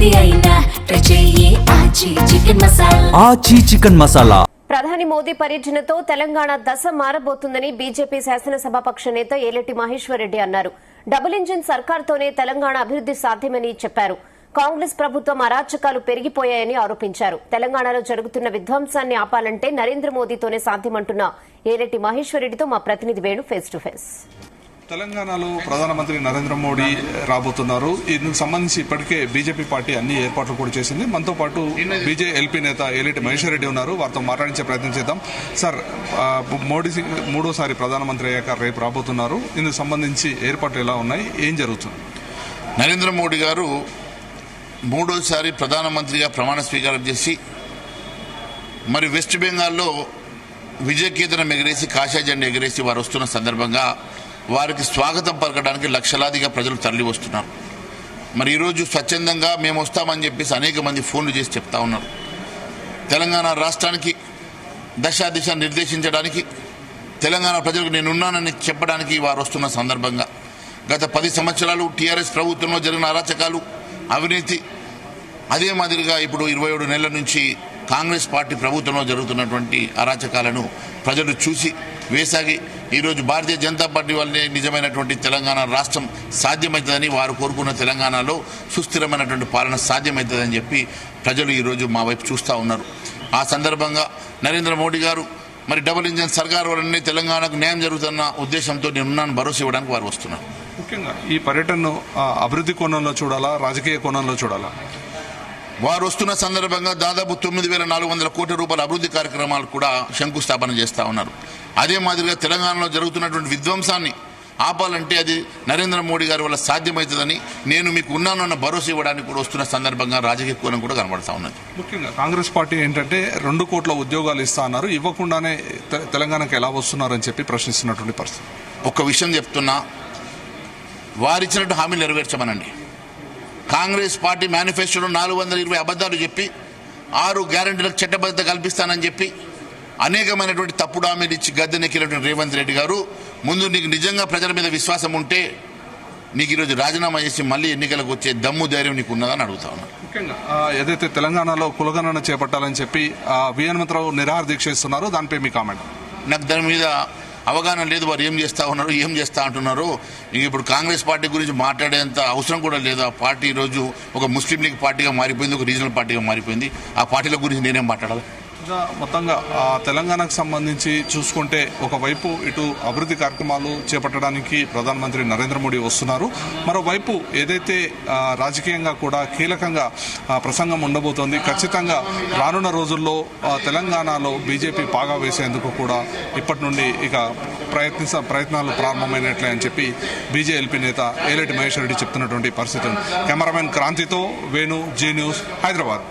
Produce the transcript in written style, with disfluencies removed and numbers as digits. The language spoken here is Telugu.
ఏది అయినా ఆచి చికెన్ మసాలా. ప్రధాని మోదీ పర్యటనతో తెలంగాణ దశ మారబోతుందని బీజేపీ శాసనసభాపక్ష నేత ఏలేటి మహేశ్వర్ రెడ్డి అన్నారు. డబుల్ ఇంజిన్ సర్కార్తోనే తెలంగాణ అభివృద్ది సాధ్యమని చెప్పారు. కాంగ్రెస్ ప్రభుత్వం అరాచకాలు పెరిగిపోయాయని ఆరోపించారు. తెలంగాణలో జరుగుతున్న విధ్వంసాన్ని ఆపాలంటే నరేంద్ర మోదీతోనే సాధ్యమంటున్న ఏలేటి మహేశ్వర్ రెడ్డితో మా ప్రతినిధి వేణు ఫేస్ టు ఫేస్. తెలంగాణలో ప్రధానమంత్రి నరేంద్ర మోడీ రాబోతున్నారు. ఇందుకు సంబంధించి ఇప్పటికే బీజేపీ పార్టీ అన్ని ఏర్పాట్లు కూడా చేసింది. మనతో పాటు బీజేఎల్పీ నేత ఏలేటి మహేశ్వర్ రెడ్డి ఉన్నారు. వారితో మాట్లాడించే ప్రయత్నం చేద్దాం. సార్, మోడీ మూడోసారి ప్రధానమంత్రి అయ్యాక రేపు రాబోతున్నారు. ఇందుకు సంబంధించి ఏర్పాట్లు ఎలా ఉన్నాయి, ఏం జరుగుతుంది? నరేంద్ర మోడీ గారు మూడోసారి ప్రధానమంత్రిగా ప్రమాణ స్వీకారం చేసి మరి వెస్ట్ బెంగాల్లో విజయకేతనం ఎగిరేసి కాషాయ జెండా ఎగిరేసి వారు వస్తున్న సందర్భంగా వారికి స్వాగతం పలకడానికి లక్షలాదిగా ప్రజలు తరలి వస్తున్నారు. మరి ఈరోజు స్వచ్ఛందంగా మేము వస్తామని చెప్పేసి అనేక మంది ఫోన్లు చేసి చెప్తా ఉన్నారు. తెలంగాణ రాష్ట్రానికి దిశ నిర్దేశించడానికి, తెలంగాణ ప్రజలకు నేనున్నానని చెప్పడానికి వారు వస్తున్న సందర్భంగా గత 10 సంవత్సరాలు టీఆర్ఎస్ ప్రభుత్వంలో జరిగిన అరాచకాలు, అవినీతి, అదే మాదిరిగా ఇప్పుడు 27 నెలల నుంచి కాంగ్రెస్ పార్టీ ప్రభుత్వంలో జరుగుతున్నటువంటి అరాచకాలను ప్రజలు చూసి వేసాగి ఈరోజు భారతీయ జనతా పార్టీ వల్లే నిజమైనటువంటి తెలంగాణ రాష్ట్రం సాధ్యమవుతుందని, వారు కోరుకున్న తెలంగాణలో సుస్థిరమైనటువంటి పాలన సాధ్యమవుతుందని చెప్పి ప్రజలు ఈరోజు మా వైపు చూస్తూ ఉన్నారు. ఆ సందర్భంగా నరేంద్ర మోడీ గారు మరి డబుల్ ఇంజన్ సర్కార్ వల్లనే తెలంగాణకు న్యాయం జరుగుతున్న ఉద్దేశంతో నేనున్నాను భరోసా ఇవ్వడానికి వారు వస్తున్నారు. ముఖ్యంగా ఈ పర్యటనను అభివృద్ధి కోణంలో చూడాలా, రాజకీయ కోణంలో చూడాలా? వారు వస్తున్న సందర్భంగా దాదాపు 9,400 కోట్ల రూపాయల అభివృద్ధి కార్యక్రమాలు కూడా శంకుస్థాపన చేస్తూ ఉన్నారు. అదే మాదిరిగా తెలంగాణలో జరుగుతున్నటువంటి విధ్వంసాన్ని ఆపాలంటే అది నరేంద్ర మోడీ గారి వల్ల సాధ్యమవుతుందని, నేను మీకు ఉన్నానన్న భరోసా ఇవ్వడానికి కూడా వస్తున్న సందర్భంగా రాజకీయ కోణం కూడా కనబడతా ఉన్నది. ముఖ్యంగా కాంగ్రెస్ పార్టీ ఏంటంటే 2 కోట్ల ఉద్యోగాలు ఇస్తా అన్నారు, ఇవ్వకుండానే తెలంగాణకు ఎలా వస్తున్నారని చెప్పి ప్రశ్నిస్తున్నటువంటి పరిస్థితి. ఒక్క విషయం చెప్తున్నా, వారిచ్చినట్టు హామీలు నెరవేర్చమనండి. కాంగ్రెస్ పార్టీ మేనిఫెస్టోలో 420 అబద్దాలు చెప్పి 6 గ్యారెంటీలకు చట్టబద్ధత కల్పిస్తానని చెప్పి అనేకమైనటువంటి తప్పుడు హామీలు ఇచ్చి గద్దెనెక్కినటువంటి రేవంత్ రెడ్డి గారు, ముందు నీకు నిజంగా ప్రజల మీద విశ్వాసం ఉంటే నీకు ఈరోజు రాజీనామా చేసి మళ్ళీ ఎన్నికలకు వచ్చే దమ్ము ధైర్యం నీకు ఉన్నదని అడుగుతా ఉన్నారు. ముఖ్యంగా ఏదైతే తెలంగాణలో కులగణన చేపట్టాలని చెప్పి వి హనుమంతరావు నిరాహార దీక్ష ఇస్తున్నారో దానిపై మీ కామెంట్? నాకు దాని మీద అవగాహన లేదు. వారు ఏం చేస్తా ఉన్నారు, ఏం చేస్తా అంటున్నారు. ఇప్పుడు కాంగ్రెస్ పార్టీ గురించి మాట్లాడేంత అవసరం కూడా లేదు. ఆ పార్టీ ఈరోజు ఒక ముస్లిం లీగ్ పార్టీగా మారిపోయింది, ఒక రీజనల్ పార్టీగా మారిపోయింది. ఆ పార్టీల గురించి నేనేం మాట్లాడాలి? మొత్తంగా తెలంగాణకు సంబంధించి చూసుకుంటే ఒకవైపు ఇటు అభివృద్ధి కార్యక్రమాలు చేపట్టడానికి ప్రధానమంత్రి నరేంద్ర మోడీ వస్తున్నారు, మరోవైపు ఏదైతే రాజకీయంగా కూడా కీలకంగా ప్రసంగం ఉండబోతోంది. ఖచ్చితంగా రానున్న రోజుల్లో తెలంగాణలో బీజేపీ పాగా వేసేందుకు కూడా ఇప్పటి నుండి ఇక ప్రయత్నాలు ప్రారంభమైనట్లే అని చెప్పి బీజేఎల్పీ నేత ఏలేటి మహేశ్వర్ రెడ్డి చెప్తున్నటువంటి పరిస్థితి. కెమెరామెన్ క్రాంతితో వేణు, జీ న్యూస్, హైదరాబాద్.